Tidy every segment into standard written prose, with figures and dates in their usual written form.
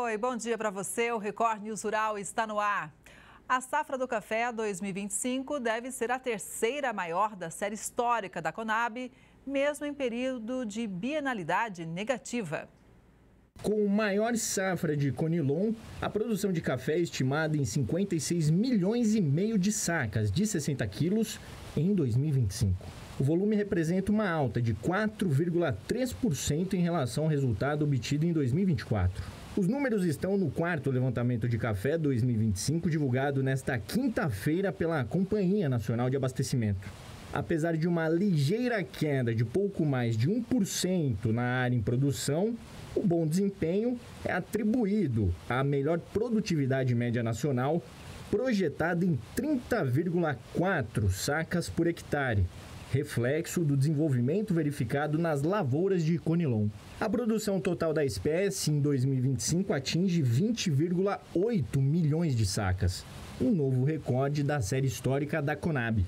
Oi, bom dia para você. O Record News Rural está no ar. A safra do café 2025 deve ser a terceira maior da série histórica da Conab, mesmo em período de bienalidade negativa. Com maior safra de Conilon, a produção de café é estimada em 56 milhões e meio de sacas de 60 quilos em 2025. O volume representa uma alta de 4,3% em relação ao resultado obtido em 2024. Os números estão no quarto levantamento de café 2025, divulgado nesta quinta-feira pela Companhia Nacional de Abastecimento. Apesar de uma ligeira queda de pouco mais de 1% na área em produção, o bom desempenho é atribuído à melhor produtividade média nacional, projetada em 30,4 sacas por hectare, reflexo do desenvolvimento verificado nas lavouras de Conilon. A produção total da espécie em 2025 atinge 20,8 milhões de sacas, um novo recorde da série histórica da Conab.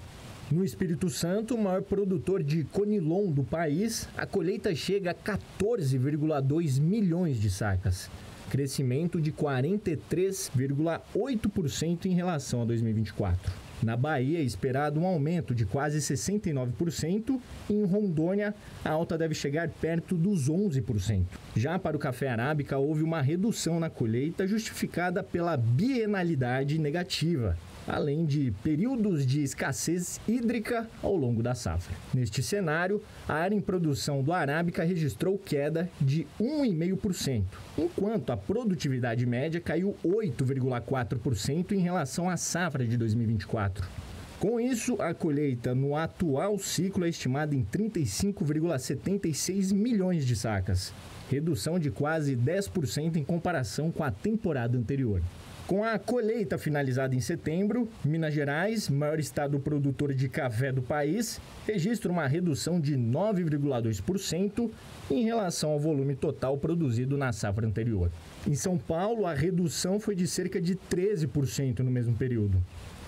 No Espírito Santo, o maior produtor de Conilon do país, a colheita chega a 14,2 milhões de sacas, crescimento de 43,8% em relação a 2024. Na Bahia, é esperado um aumento de quase 69% e em Rondônia, a alta deve chegar perto dos 11%. Já para o café arábica, houve uma redução na colheita justificada pela bienalidade negativa, além de períodos de escassez hídrica ao longo da safra. Neste cenário, a área em produção do arábica registrou queda de 1,5%, enquanto a produtividade média caiu 8,4% em relação à safra de 2024. Com isso, a colheita no atual ciclo é estimada em 35,76 milhões de sacas, redução de quase 10% em comparação com a temporada anterior. Com a colheita finalizada em setembro, Minas Gerais, maior estado produtor de café do país, registra uma redução de 9,2% em relação ao volume total produzido na safra anterior. Em São Paulo, a redução foi de cerca de 13% no mesmo período.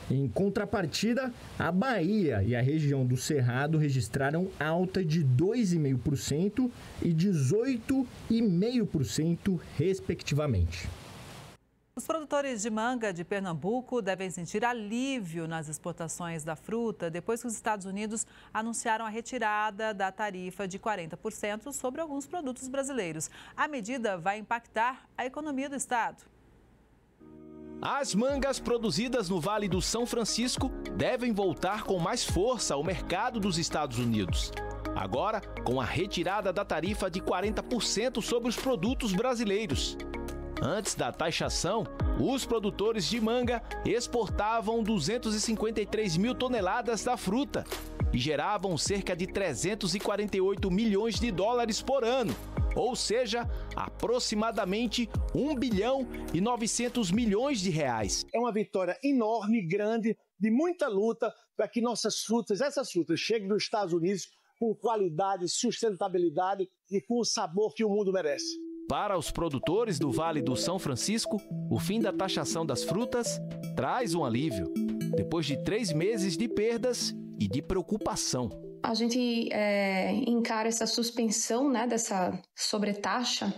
Em contrapartida, a Bahia e a região do Cerrado registraram alta de 2,5% e 18,5%, respectivamente. Os produtores de manga de Pernambuco devem sentir alívio nas exportações da fruta depois que os Estados Unidos anunciaram a retirada da tarifa de 40% sobre alguns produtos brasileiros. A medida vai impactar a economia do estado. As mangas produzidas no Vale do São Francisco devem voltar com mais força ao mercado dos Estados Unidos. Agora, com a retirada da tarifa de 40% sobre os produtos brasileiros. Antes da taxação, os produtores de manga exportavam 253 mil toneladas da fruta e geravam cerca de 348 milhões de dólares por ano, ou seja, aproximadamente 1 bilhão e 900 milhões de reais. É uma vitória enorme, grande, de muita luta para que essas frutas cheguem nos Estados Unidos com qualidade, sustentabilidade e com o sabor que o mundo merece. Para os produtores do Vale do São Francisco, o fim da taxação das frutas traz um alívio, depois de 3 meses de perdas e de preocupação. A gente encara essa suspensão, né, dessa sobretaxa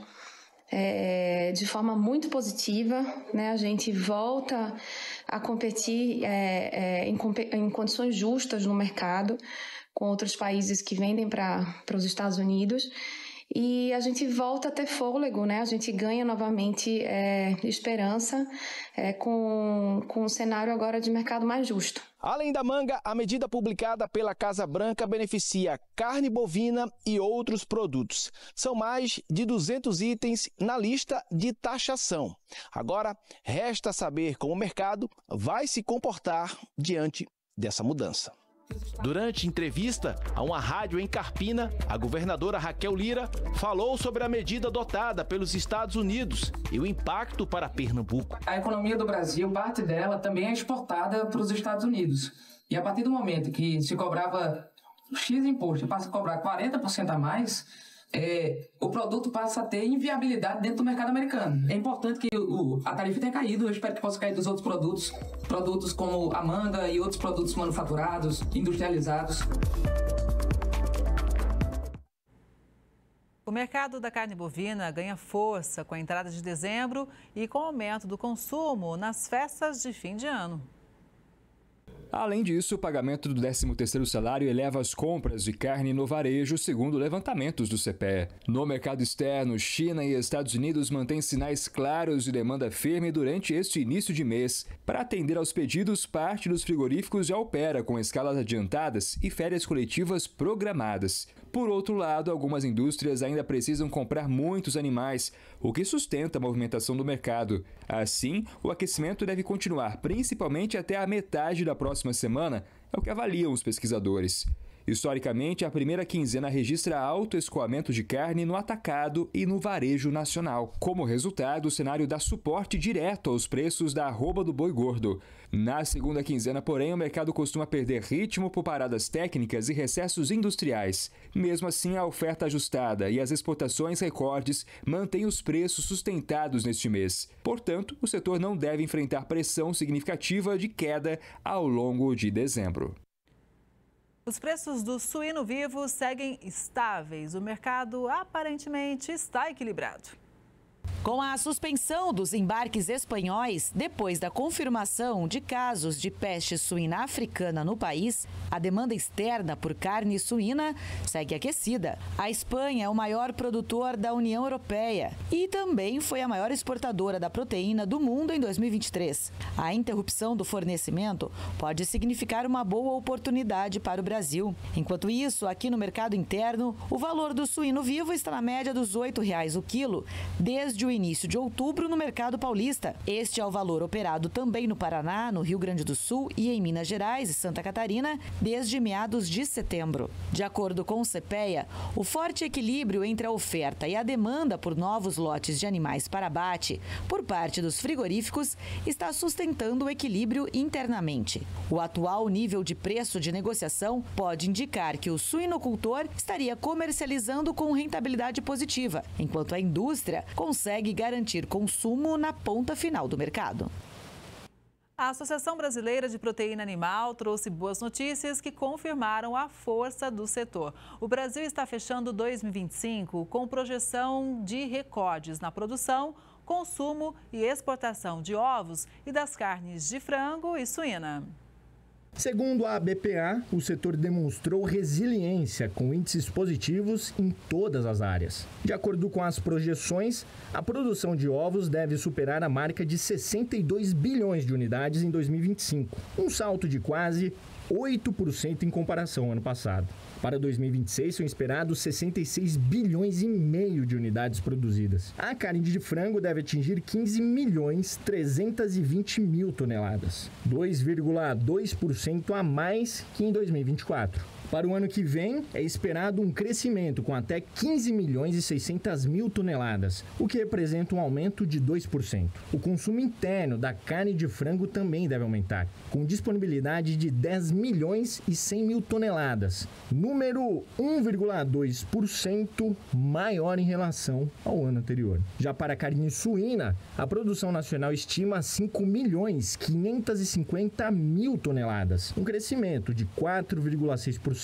de forma muito positiva, né? A gente volta a competir em condições justas no mercado com outros países que vendem para os Estados Unidos. E a gente volta a ter fôlego, né? A gente ganha novamente esperança com um cenário agora de mercado mais justo. Além da manga, a medida publicada pela Casa Branca beneficia carne bovina e outros produtos. São mais de 200 itens na lista de taxação. Agora, resta saber como o mercado vai se comportar diante dessa mudança. Durante entrevista a uma rádio em Carpina, a governadora Raquel Lira falou sobre a medida adotada pelos Estados Unidos e o impacto para Pernambuco. A economia do Brasil, parte dela também é exportada para os Estados Unidos. E a partir do momento que se cobrava X imposto e passa a cobrar 40% a mais, o produto passa a ter inviabilidade dentro do mercado americano. É importante que a tarifa tenha caído, eu espero que possa cair dos outros produtos como a manga e outros produtos manufaturados, industrializados. O mercado da carne bovina ganha força com a entrada de dezembro e com o aumento do consumo nas festas de fim de ano. Além disso, o pagamento do 13º salário eleva as compras de carne no varejo, segundo levantamentos do CPE. No mercado externo, China e Estados Unidos mantêm sinais claros de demanda firme durante este início de mês. Para atender aos pedidos, parte dos frigoríficos já opera com escalas adiantadas e férias coletivas programadas. Por outro lado, algumas indústrias ainda precisam comprar muitos animais, o que sustenta a movimentação do mercado. Assim, o aquecimento deve continuar, principalmente até a metade da próxima semana, é o que avaliam os pesquisadores. Historicamente, a primeira quinzena registra alto escoamento de carne no atacado e no varejo nacional. Como resultado, o cenário dá suporte direto aos preços da arroba do boi gordo. Na segunda quinzena, porém, o mercado costuma perder ritmo por paradas técnicas e recessos industriais. Mesmo assim, a oferta ajustada e as exportações recordes mantêm os preços sustentados neste mês. Portanto, o setor não deve enfrentar pressão significativa de queda ao longo de dezembro. Os preços do suíno vivo seguem estáveis. O mercado aparentemente está equilibrado. Com a suspensão dos embarques espanhóis, depois da confirmação de casos de peste suína africana no país, a demanda externa por carne suína segue aquecida. A Espanha é o maior produtor da União Europeia e também foi a maior exportadora da proteína do mundo em 2023. A interrupção do fornecimento pode significar uma boa oportunidade para o Brasil. Enquanto isso, aqui no mercado interno, o valor do suíno vivo está na média dos R$ 8,00 o quilo, desde o início de outubro no mercado paulista. Este é o valor operado também no Paraná, no Rio Grande do Sul e em Minas Gerais e Santa Catarina desde meados de setembro. De acordo com o CPEA, o forte equilíbrio entre a oferta e a demanda por novos lotes de animais para abate por parte dos frigoríficos está sustentando o equilíbrio internamente. O atual nível de preço de negociação pode indicar que o suinocultor estaria comercializando com rentabilidade positiva, enquanto a indústria consegue garantir consumo na ponta final do mercado. A Associação Brasileira de Proteína Animal trouxe boas notícias que confirmaram a força do setor. O Brasil está fechando 2025 com projeção de recordes na produção, consumo e exportação de ovos e das carnes de frango e suína. Segundo a BPA, o setor demonstrou resiliência com índices positivos em todas as áreas. De acordo com as projeções, a produção de ovos deve superar a marca de 62 bilhões de unidades em 2025, um salto de quase 8% em comparação ao ano passado. Para 2026, são esperados 66 bilhões e meio de unidades produzidas. A carne de frango deve atingir 15 milhões 320 mil toneladas, 2,2% a mais que em 2024. Para o ano que vem, é esperado um crescimento com até 15 milhões e 600 mil toneladas, o que representa um aumento de 2%. O consumo interno da carne de frango também deve aumentar, com disponibilidade de 10 milhões e 100 mil toneladas, número 1,2% maior em relação ao ano anterior. Já para a carne suína, a produção nacional estima 5 milhões 550 mil toneladas, um crescimento de 4,6%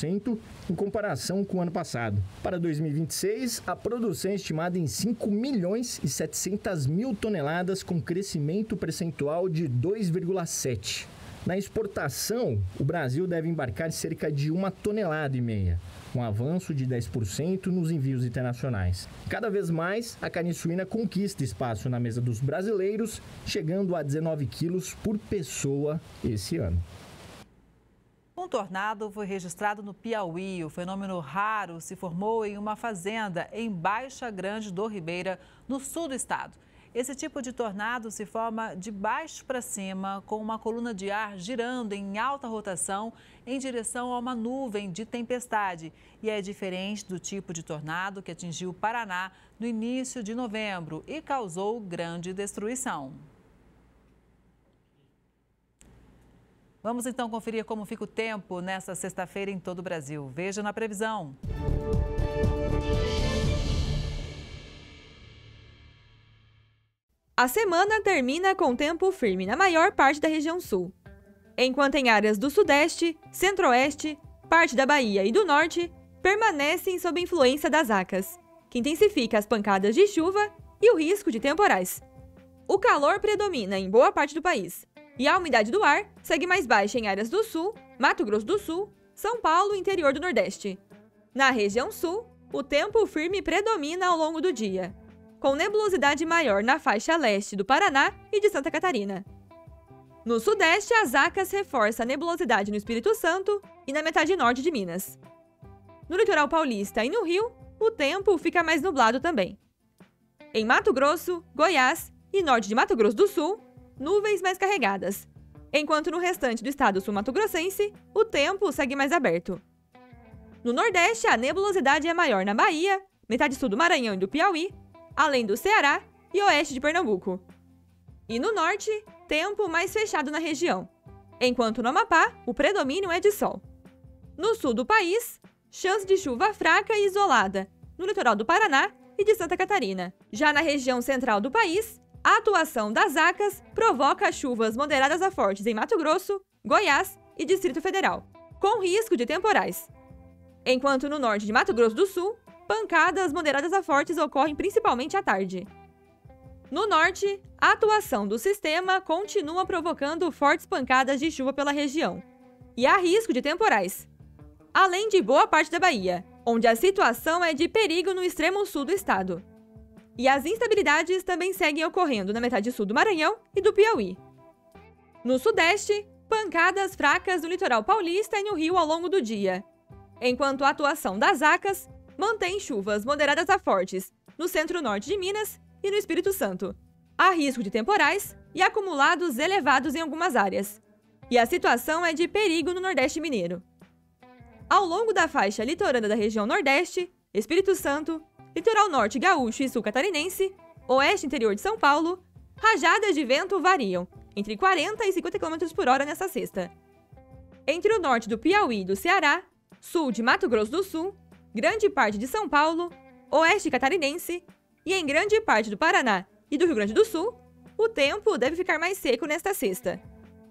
em comparação com o ano passado. Para 2026, a produção é estimada em 5 milhões e 700 mil toneladas, com crescimento percentual de 2,7%. Na exportação, o Brasil deve embarcar cerca de 1,5 toneladas, um avanço de 10% nos envios internacionais. Cada vez mais, a carne suína conquista espaço na mesa dos brasileiros, chegando a 19 quilos por pessoa esse ano. Um tornado foi registrado no Piauí. O fenômeno raro se formou em uma fazenda em Baixa Grande do Ribeira, no sul do estado. Esse tipo de tornado se forma de baixo para cima, com uma coluna de ar girando em alta rotação em direção a uma nuvem de tempestade. E é diferente do tipo de tornado que atingiu o Paraná no início de novembro e causou grande destruição. Vamos então conferir como fica o tempo nesta sexta-feira em todo o Brasil. Veja na previsão. A semana termina com tempo firme na maior parte da região sul, enquanto em áreas do sudeste, centro-oeste, parte da Bahia e do norte permanecem sob influência das acas. que intensifica as pancadas de chuva e o risco de temporais. O calor predomina em boa parte do país e a umidade do ar segue mais baixa em áreas do sul, Mato Grosso do Sul, São Paulo e interior do Nordeste. Na região sul, o tempo firme predomina ao longo do dia, com nebulosidade maior na faixa leste do Paraná e de Santa Catarina. No sudeste, a Zacas reforça a nebulosidade no Espírito Santo e na metade norte de Minas. No litoral paulista e no Rio, o tempo fica mais nublado também. Em Mato Grosso, Goiás e norte de Mato Grosso do Sul, nuvens mais carregadas, enquanto no restante do estado sul-mato-grossense, o tempo segue mais aberto. No Nordeste, a nebulosidade é maior na Bahia, metade sul do Maranhão e do Piauí, além do Ceará e oeste de Pernambuco. E no Norte, tempo mais fechado na região, enquanto no Amapá, o predomínio é de sol. No sul do país, chance de chuva fraca e isolada, no litoral do Paraná e de Santa Catarina. Já na região central do país, a atuação das Zacas provoca chuvas moderadas a fortes em Mato Grosso, Goiás e Distrito Federal, com risco de temporais. Enquanto no norte de Mato Grosso do Sul, pancadas moderadas a fortes ocorrem principalmente à tarde. No norte, a atuação do sistema continua provocando fortes pancadas de chuva pela região, e há risco de temporais, além de boa parte da Bahia, onde a situação é de perigo no extremo sul do estado. E as instabilidades também seguem ocorrendo na metade sul do Maranhão e do Piauí. No sudeste, pancadas fracas no litoral paulista e no Rio ao longo do dia, enquanto a atuação das Zacas mantém chuvas moderadas a fortes no centro-norte de Minas e no Espírito Santo. Há risco de temporais e acumulados elevados em algumas áreas. E a situação é de perigo no Nordeste mineiro. Ao longo da faixa litorânea da região Nordeste, Espírito Santo, litoral norte gaúcho e sul catarinense, oeste interior de São Paulo, rajadas de vento variam entre 40 e 50 km por hora nesta sexta. Entre o norte do Piauí e do Ceará, sul de Mato Grosso do Sul, grande parte de São Paulo, oeste catarinense e em grande parte do Paraná e do Rio Grande do Sul, o tempo deve ficar mais seco nesta sexta,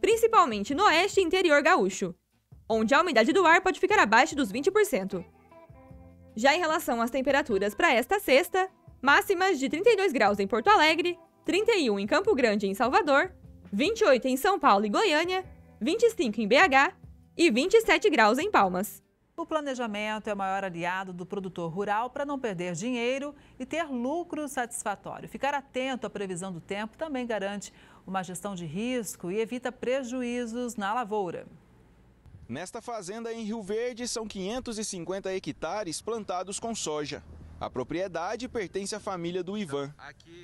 principalmente no oeste e interior gaúcho, onde a umidade do ar pode ficar abaixo dos 20%. Já em relação às temperaturas para esta sexta, máximas de 32 graus em Porto Alegre, 31 em Campo Grande e em Salvador, 28 em São Paulo e Goiânia, 25 em BH e 27 graus em Palmas. O planejamento é o maior aliado do produtor rural para não perder dinheiro e ter lucro satisfatório. Ficar atento à previsão do tempo também garante uma gestão de risco e evita prejuízos na lavoura. Nesta fazenda em Rio Verde, são 550 hectares plantados com soja. A propriedade pertence à família do Ivan.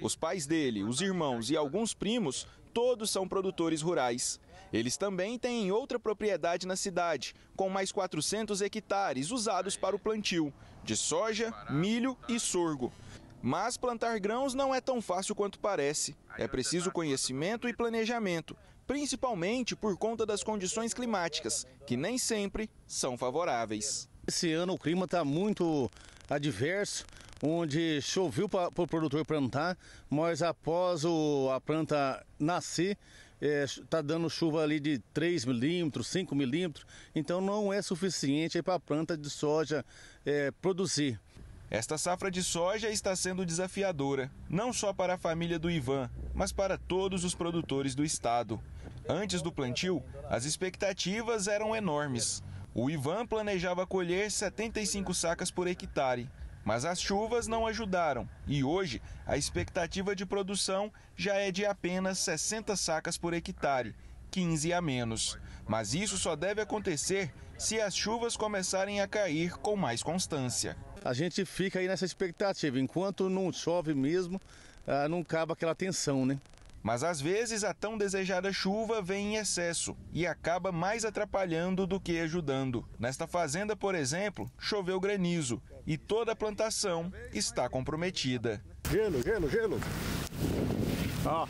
Os pais dele, os irmãos e alguns primos, todos são produtores rurais. Eles também têm outra propriedade na cidade, com mais 400 hectares usados para o plantio de soja, milho e sorgo. Mas plantar grãos não é tão fácil quanto parece. É preciso conhecimento e planejamento, principalmente por conta das condições climáticas, que nem sempre são favoráveis. Esse ano o clima está muito adverso, onde choveu para o produtor plantar, mas após a planta nascer, está dando chuva ali de 3 milímetros, 5 milímetros, então não é suficiente para a planta de soja produzir. Esta safra de soja está sendo desafiadora, não só para a família do Ivan, mas para todos os produtores do estado. Antes do plantio, as expectativas eram enormes. O Ivan planejava colher 75 sacas por hectare, mas as chuvas não ajudaram e hoje a expectativa de produção já é de apenas 60 sacas por hectare, 15 a menos. Mas isso só deve acontecer se as chuvas começarem a cair com mais constância. A gente fica aí nessa expectativa, enquanto não chove mesmo, não acaba aquela tensão, né? Mas às vezes a tão desejada chuva vem em excesso e acaba mais atrapalhando do que ajudando. Nesta fazenda, por exemplo, choveu granizo e toda a plantação está comprometida. Gelo. Ó.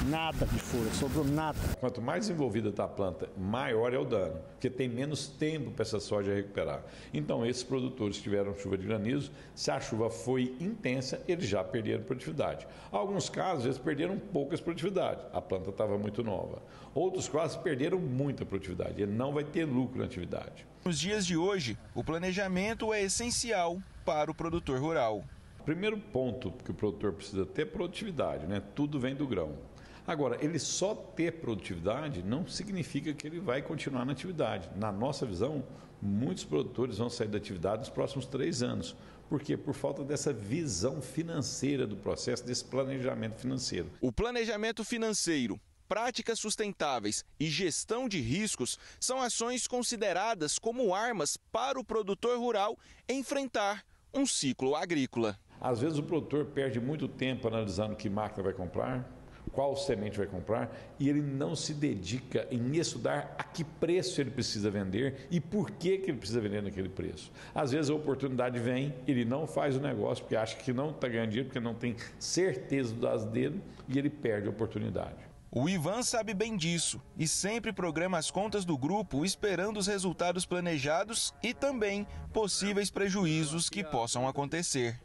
Nada de folha, sobrou nada. Quanto mais envolvida está a planta, maior é o dano, porque tem menos tempo para essa soja recuperar. Então, esses produtores que tiveram chuva de granizo, se a chuva foi intensa, eles já perderam produtividade. Alguns casos, eles perderam poucas produtividades, a planta estava muito nova. Outros casos, perderam muita produtividade, ele não vai ter lucro na atividade. Nos dias de hoje, o planejamento é essencial para o produtor rural. Primeiro ponto que o produtor precisa ter é produtividade, né? Tudo vem do grão. Agora, ele só ter produtividade não significa que ele vai continuar na atividade. Na nossa visão, muitos produtores vão sair da atividade nos próximos 3 anos. Por quê? Por falta dessa visão financeira do processo, desse planejamento financeiro. O planejamento financeiro, práticas sustentáveis e gestão de riscos são ações consideradas como armas para o produtor rural enfrentar um ciclo agrícola. Às vezes o produtor perde muito tempo analisando que máquina vai comprar, qual semente vai comprar, e ele não se dedica em estudar a que preço ele precisa vender e por que ele precisa vender naquele preço. Às vezes a oportunidade vem, ele não faz o negócio porque acha que não está ganhando dinheiro, porque não tem certeza das dele e ele perde a oportunidade. O Ivan sabe bem disso e sempre programa as contas do grupo esperando os resultados planejados e também possíveis prejuízos que possam acontecer.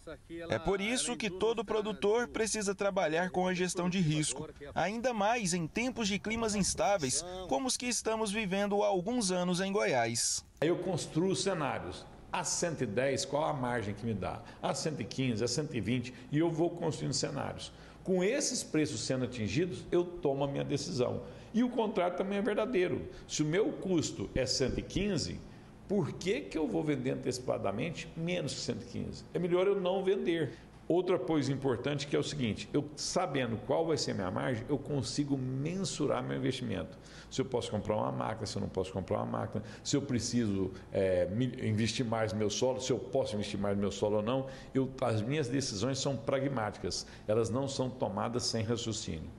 É por isso que todo produtor precisa trabalhar com a gestão de risco, ainda mais em tempos de climas instáveis como os que estamos vivendo há alguns anos em Goiás. Eu construo cenários. A 110, qual a margem que me dá? A 115, a 120 e eu vou construindo cenários. Com esses preços sendo atingidos, eu tomo a minha decisão. E o contrário também é verdadeiro. Se o meu custo é 115, por que eu vou vender antecipadamente menos que 115? É melhor eu não vender. Outra coisa importante que é o seguinte, eu sabendo qual vai ser a minha margem, eu consigo mensurar meu investimento. Se eu posso comprar uma máquina, se eu não posso comprar uma máquina, se eu preciso investir mais no meu solo, se eu posso investir mais no meu solo ou não, as minhas decisões são pragmáticas, elas não são tomadas sem raciocínio.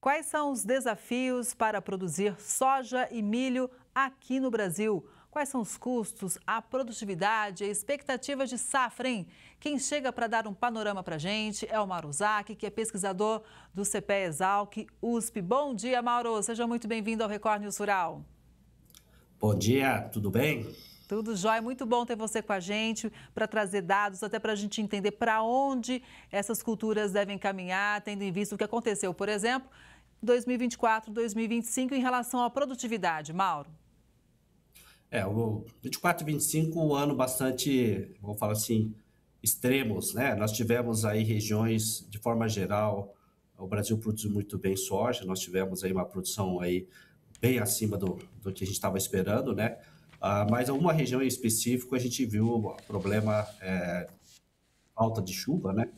Quais são os desafios para produzir soja e milho aqui no Brasil? Quais são os custos, a produtividade, a expectativa de safra, hein? Quem chega para dar um panorama para a gente é o Mauro Zac, que é pesquisador do CPE Exalc USP. Bom dia, Mauro. Seja muito bem-vindo ao Record News Rural. Bom dia, tudo bem? Tudo jóia. Muito bom ter você com a gente para trazer dados, até para a gente entender para onde essas culturas devem caminhar, tendo em vista o que aconteceu, por exemplo, 2024, 2025, em relação à produtividade. Mauro. O 24 e 25, um ano bastante, vamos falar assim, extremos, né? Nós tivemos aí regiões, de forma geral, o Brasil produziu muito bem soja, nós tivemos aí uma produção aí bem acima do que a gente estava esperando, né? Mas alguma região em específico a gente viu problema, falta de chuva, né?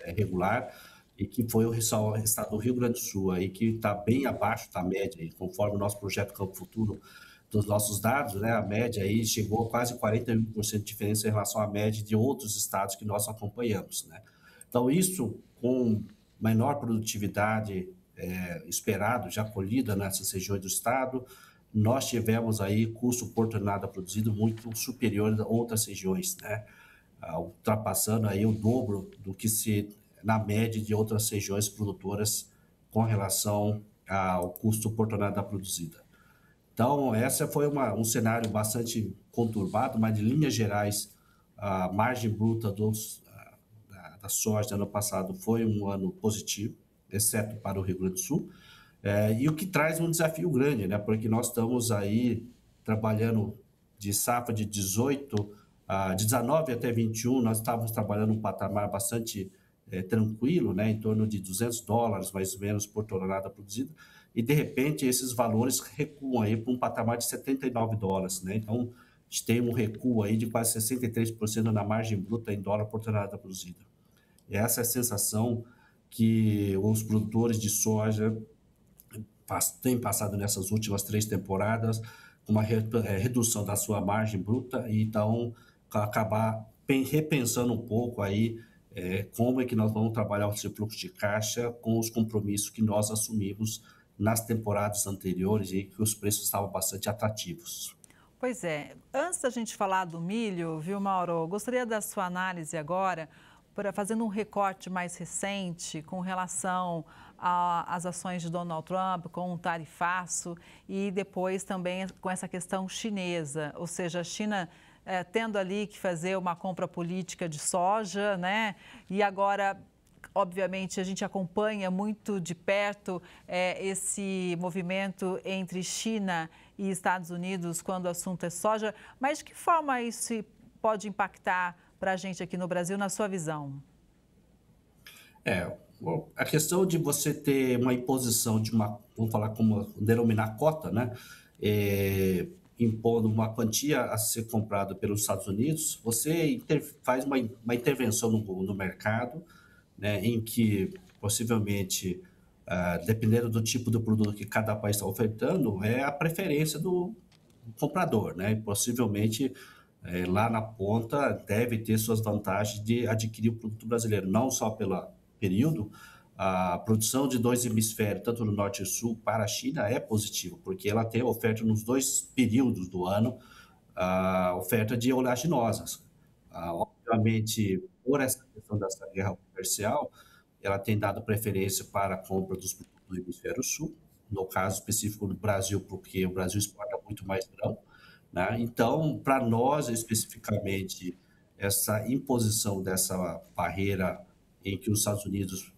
Regular, e que foi o estado do Rio Grande do Sul, aí, que está bem abaixo da média, aí, conforme o nosso projeto Campo Futuro, dos nossos dados, né, a média aí chegou a quase 41% de diferença em relação à média de outros estados que nós acompanhamos, né? Então, isso com menor produtividade esperado, já colhida nessas regiões do estado, nós tivemos aí custo por tonelada produzido muito superior a outras regiões, né? Ultrapassando aí o dobro do que na média de outras regiões produtoras com relação ao custo por tonelada produzida. Então, essa foi um cenário bastante conturbado, mas, de linhas gerais, a margem bruta da soja do ano passado foi um ano positivo, exceto para o Rio Grande do Sul, e o que traz um desafio grande, né? Porque nós estamos aí trabalhando de safra de 19 até 21, nós estávamos trabalhando um patamar bastante tranquilo, né? Em torno de $200, mais ou menos, por tonelada produzida, e, de repente, esses valores recuam aí para um patamar de $79, né? Então, a gente tem um recuo aí de quase 63% na margem bruta em dólar por tonelada produzida. E essa é a sensação que os produtores de soja têm passado nessas últimas 3 temporadas, com uma redução da sua margem bruta, e então acabar repensando um pouco aí como é que nós vamos trabalhar esse fluxo de caixa com os compromissos que nós assumimos nas temporadas anteriores e que os preços estavam bastante atrativos. Pois é. Antes da gente falar do milho, viu, Mauro, gostaria da sua análise agora, fazendo um recorte mais recente com relação às ações de Donald Trump, com o tarifaço e depois também com essa questão chinesa, ou seja, a China tendo ali que fazer uma compra política de soja, né? E agora, obviamente, a gente acompanha muito de perto esse movimento entre China e Estados Unidos quando o assunto é soja, mas de que forma isso pode impactar para a gente aqui no Brasil, na sua visão? A questão de você ter uma imposição de uma, vamos falar como denominar cota, né? Impondo uma quantia a ser comprada pelos Estados Unidos, você faz uma intervenção no mercado, né, em que possivelmente, dependendo do tipo do produto que cada país está ofertando, é a preferência do comprador, né? E possivelmente lá na ponta deve ter suas vantagens de adquirir o produto brasileiro, não só pelo período. A produção de dois hemisférios, tanto no norte e sul, para a China é positiva, porque ela tem oferta nos dois períodos do ano, a oferta de oleaginosas. Obviamente, por essa questão dessa guerra comercial, ela tem dado preferência para a compra dos produtos do hemisfério sul, no caso específico do Brasil, porque o Brasil exporta muito mais grão, né? Então, para nós, especificamente, essa imposição dessa barreira em que os Estados Unidos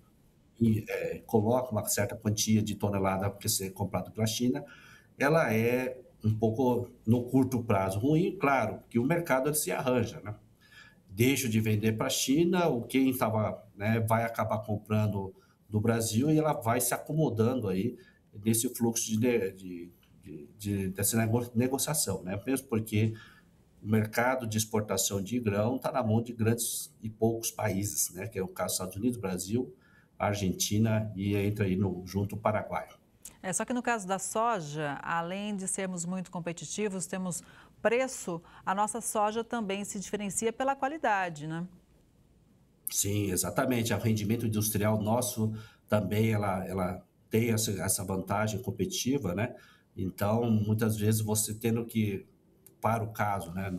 coloca uma certa quantia de tonelada para ser comprado pela China, ela é um pouco, no curto prazo, ruim. Claro que o mercado ele se arranja, né? Deixa de vender para a China, quem estava, né, vai acabar comprando do Brasil e ela vai se acomodando aí nesse fluxo dessa negociação, né? Mesmo porque o mercado de exportação de grão está na mão de grandes e poucos países, né? Que é o caso dos Estados Unidos, Brasil, Argentina e entra aí junto o Paraguai. Só que no caso da soja, além de sermos muito competitivos, temos preço, a nossa soja também se diferencia pela qualidade, né? Sim, exatamente. O rendimento industrial nosso também, ela tem essa vantagem competitiva, né? Então, muitas vezes você tendo que, para o caso, né?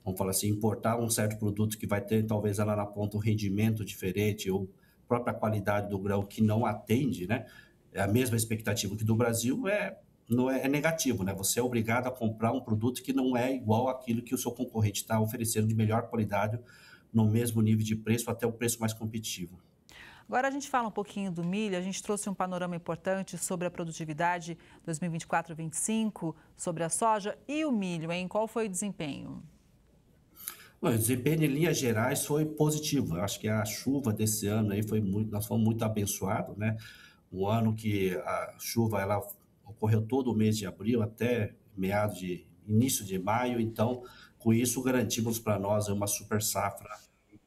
Vamos falar assim, importar um certo produto que vai ter, talvez, lá na ponta um rendimento diferente ou própria qualidade do grão que não atende, né? É a mesma expectativa que do Brasil, não é negativo, né? Você é obrigado a comprar um produto que não é igual àquilo que o seu concorrente está oferecendo de melhor qualidade no mesmo nível de preço, até o preço mais competitivo. Agora a gente fala um pouquinho do milho, a gente trouxe um panorama importante sobre a produtividade 2024-25, sobre a soja e o milho, hein? Qual foi o desempenho? O desempenho em linhas gerais foi positivo. Eu acho que a chuva desse ano aí nós fomos muito abençoados, né? Um ano que a chuva ela ocorreu todo o mês de abril até início de maio, então com isso garantimos para nós uma super safra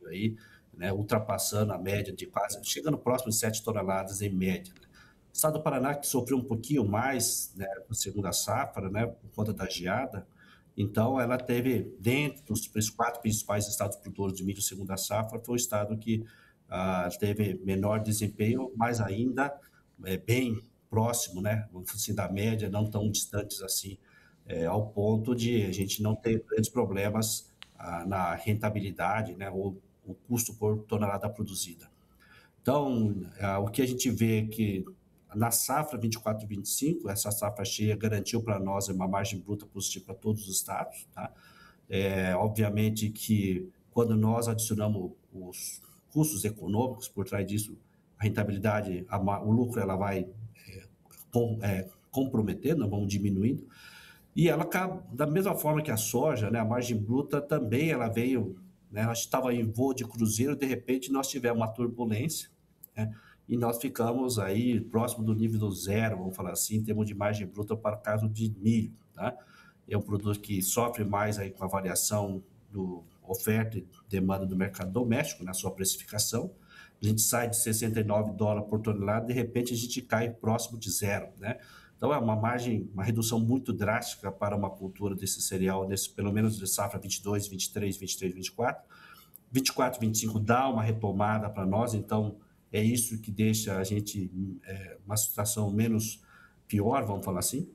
aí, né? Ultrapassando a média de quase, chegando próximo de 7 toneladas em média. O estado do Paraná que sofreu um pouquinho mais, né, na segunda safra, né, por conta da geada. Então, ela teve, dentro dos 4 principais estados produtores de milho segunda safra, foi o estado que teve menor desempenho, mas ainda bem próximo, né, assim, da média, não tão distantes assim, ao ponto de a gente não ter grandes problemas na rentabilidade, né, ou o custo por tonelada produzida. Então, o que a gente vê que na safra 24-25, essa safra cheia garantiu para nós uma margem bruta positiva para todos os estados, tá? Obviamente que quando nós adicionamos os custos econômicos, por trás disso, a rentabilidade, o lucro, ela vai comprometendo, nós vamos diminuindo, e ela acaba, da mesma forma que a soja, né, a margem bruta também, ela veio, né, nós estava em voo de cruzeiro, de repente nós tivemos uma turbulência, né, e nós ficamos aí próximo do nível do zero, vamos falar assim, em termos de margem bruta para o caso de milho, tá? É um produto que sofre mais aí com a variação do oferta e demanda do mercado doméstico, na sua precificação. A gente sai de $69 por tonelada, de repente a gente cai próximo de zero, né? Então é uma redução muito drástica para uma cultura desse cereal, pelo menos de safra 22, 23, 23, 24. 24, 25 dá uma retomada para nós, então é isso que deixa a gente uma situação menos pior, vamos falar assim.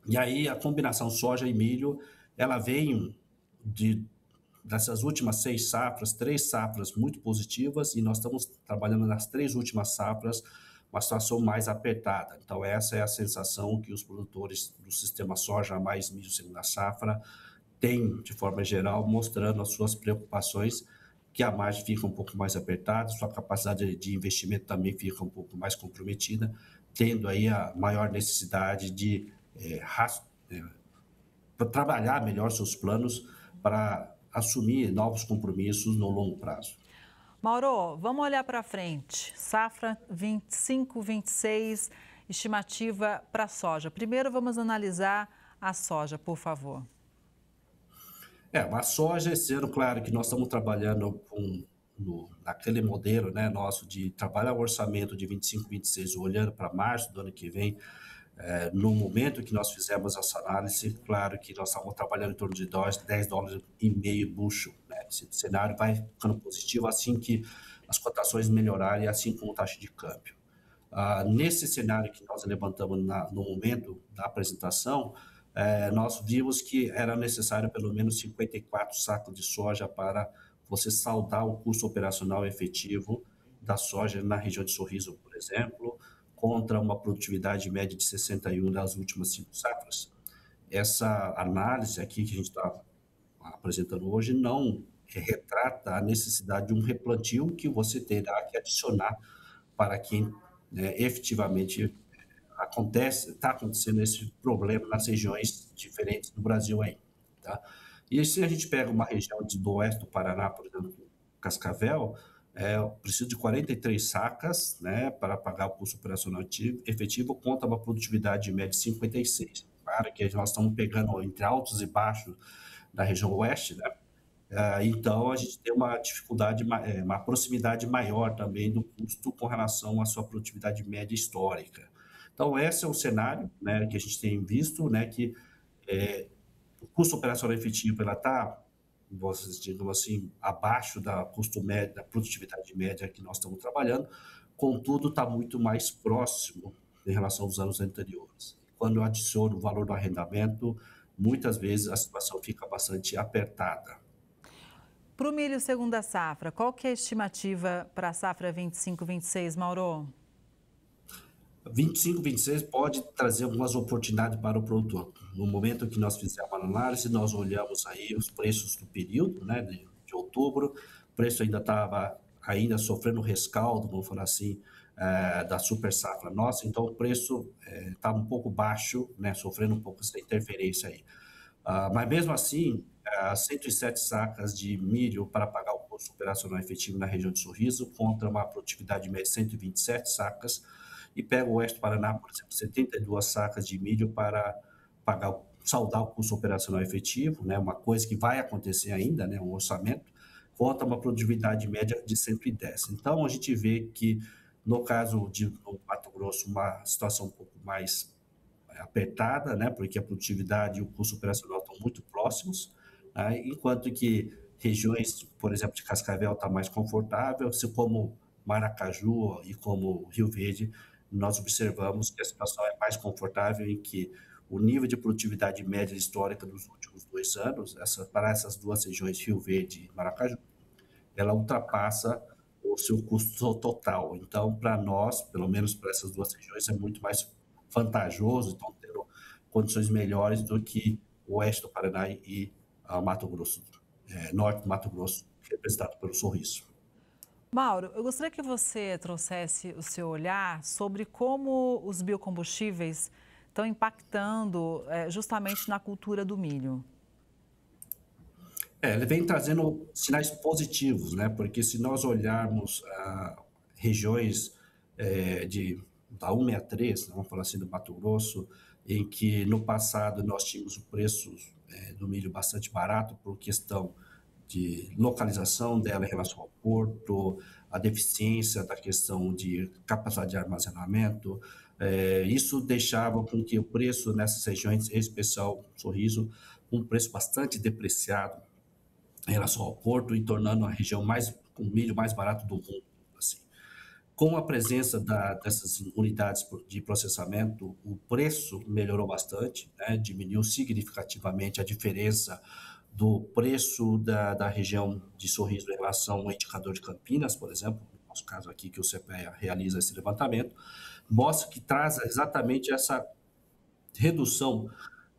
E aí a combinação soja e milho, ela vem dessas últimas 6 safras, 3 safras muito positivas, e nós estamos trabalhando nas 3 últimas safras uma situação mais apertada. Então essa é a sensação que os produtores do sistema soja mais milho segunda safra têm, de forma geral, mostrando as suas preocupações, que a margem fica um pouco mais apertada, sua capacidade de investimento também fica um pouco mais comprometida, tendo aí a maior necessidade de trabalhar melhor seus planos para assumir novos compromissos no longo prazo. Mauro, vamos olhar para frente. Safra 25-26, estimativa para a soja. Primeiro vamos analisar a soja, por favor. A soja, esse ano, claro que nós estamos trabalhando naquele modelo, né, nosso de trabalhar o orçamento de 25-26, olhando para março do ano que vem. No momento que nós fizemos essa análise, claro que nós estamos trabalhando em torno de $10,5 bushel. Né? Esse cenário vai ficando positivo assim que as cotações melhorarem, assim como a taxa de câmbio. Nesse cenário que nós levantamos no momento da apresentação, nós vimos que era necessário pelo menos 54 sacos de soja para você saldar o custo operacional efetivo da soja na região de Sorriso, por exemplo, contra uma produtividade média de 61 das últimas 5 safras. Essa análise aqui que a gente está apresentando hoje não retrata a necessidade de um replantio que você terá que adicionar para que efetivamente está acontecendo esse problema nas regiões diferentes do Brasil aí, tá? E se a gente pega uma região do oeste do Paraná, por exemplo, Cascavel, preciso de 43 sacas, né, para pagar o custo operacional efetivo contra uma produtividade média de 56. Claro que nós estamos pegando entre altos e baixos da região oeste, né? Então a gente tem uma dificuldade, uma proximidade maior também do custo com relação à sua produtividade média histórica. Então esse é o cenário, né, que a gente tem visto, né, que o custo operacional efetivo ela está, digamos assim, abaixo da custo médio, da produtividade média que nós estamos trabalhando, contudo está muito mais próximo em relação aos anos anteriores. Quando eu adiciono o valor do arrendamento, muitas vezes a situação fica bastante apertada. Para o milho segunda safra, qual que é a estimativa para a safra 25-26, Mauro? 25-26 pode trazer algumas oportunidades para o produtor. No momento que nós fizemos a análise, nós olhamos aí os preços do período, né, de outubro, o preço ainda estava sofrendo rescaldo, vamos falar assim, da super safra nossa, então o preço estava um pouco baixo, né, sofrendo um pouco essa interferência aí. Mas mesmo assim, 107 sacas de milho para pagar o custo operacional efetivo na região de Sorriso, contra uma produtividade média de 127 sacas, e pega o oeste do Paraná, por exemplo, 72 sacas de milho para saldar o custo operacional efetivo, né, uma coisa que vai acontecer ainda, né, um orçamento, contra uma produtividade média de 110. Então, a gente vê que, no caso do Mato Grosso, uma situação um pouco mais apertada, né, porque a produtividade e o custo operacional estão muito próximos, né, enquanto que regiões, por exemplo, de Cascavel está mais confortável, assim como Maracaju e como Rio Verde, nós observamos que a situação é mais confortável em que o nível de produtividade média histórica dos últimos 2 anos, para essas duas regiões, Rio Verde e Maracaju, ela ultrapassa o seu custo total. Então, para nós, pelo menos para essas duas regiões, é muito mais vantajoso, estão tendo condições melhores do que o oeste do Paraná e Mato Grosso, norte do Mato Grosso, representado pelo Sorriso. Mauro, eu gostaria que você trouxesse o seu olhar sobre como os biocombustíveis estão impactando justamente na cultura do milho. Ele vem trazendo sinais positivos, né? Porque se nós olharmos regiões da 163, vamos falar assim, do Mato Grosso, em que no passado nós tínhamos o preço do milho bastante barato por questão de localização dela em relação ao porto, a deficiência da questão de capacidade de armazenamento, isso deixava com que o preço nessas regiões, em especial Sorriso, um preço bastante depreciado em relação ao porto e tornando a região com o milho mais barato do mundo. Assim. Com a presença dessas unidades de processamento, o preço melhorou bastante, né? Diminuiu significativamente a diferença do preço da região de Sorriso em relação ao indicador de Campinas, por exemplo, no nosso caso aqui que o CPEA realiza esse levantamento, mostra que traz exatamente essa redução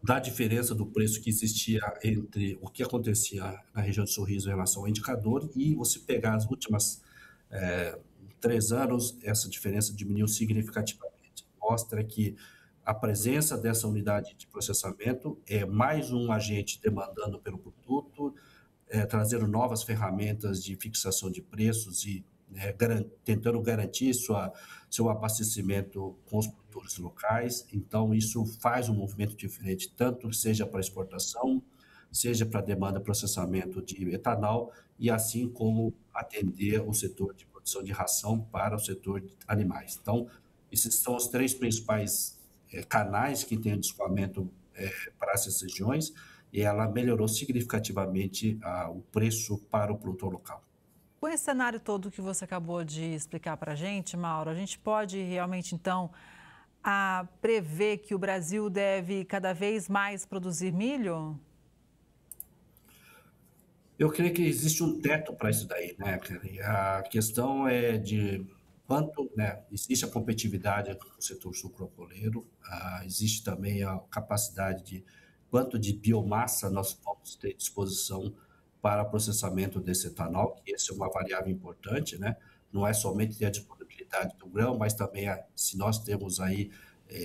da diferença do preço que existia entre o que acontecia na região de Sorriso em relação ao indicador e você pegar as últimas 3 anos, essa diferença diminuiu significativamente. Mostra que a presença dessa unidade de processamento é mais um agente demandando pelo produto, trazendo novas ferramentas de fixação de preços e tentando garantir seu abastecimento com os produtores locais. Então, isso faz um movimento diferente, tanto seja para exportação, seja para demanda e processamento de etanol, e assim como atender o setor de produção de ração para o setor de animais. Então, esses são os 3 principais canais que têm o escoamento para essas regiões, e ela melhorou significativamente o preço para o produtor local. Com esse cenário todo que você acabou de explicar para a gente, Mauro, a gente pode realmente, então, prever que o Brasil deve cada vez mais produzir milho? Eu creio que existe um teto para isso daí, né? A questão é de quanto, né, existe a competitividade no setor sucroalcooleiro, existe também a capacidade de quanto de biomassa nós vamos ter à disposição para processamento desse etanol, que essa é uma variável importante, né? Não é somente a disponibilidade do grão, mas também se nós temos aí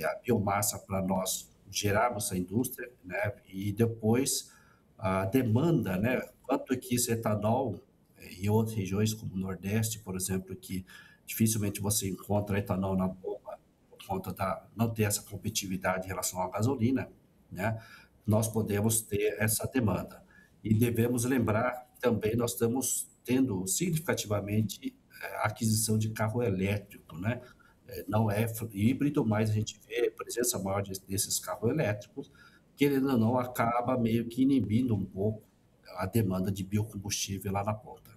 a biomassa para nós gerarmos essa indústria, né? E depois a demanda, né? Quanto que esse etanol, em outras regiões como o Nordeste, por exemplo, que dificilmente você encontra etanol na bomba por conta não ter essa competitividade em relação à gasolina, né? Nós podemos ter essa demanda. E devemos lembrar que também nós estamos tendo significativamente a aquisição de carro elétrico, né? Não é híbrido, mas a gente vê a presença maior desses carros elétricos, querendo ou não, acaba meio que inibindo um pouco a demanda de biocombustível lá na ponta.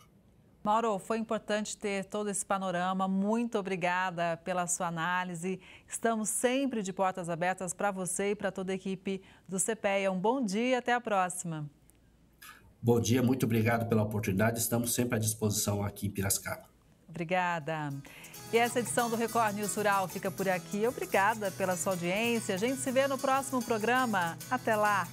Mauro, foi importante ter todo esse panorama. Muito obrigada pela sua análise. Estamos sempre de portas abertas para você e para toda a equipe do CPEA. Um bom dia e até a próxima. Bom dia, muito obrigado pela oportunidade. Estamos sempre à disposição aqui em Piracicaba. Obrigada. E essa edição do Record News Rural fica por aqui. Obrigada pela sua audiência. A gente se vê no próximo programa. Até lá.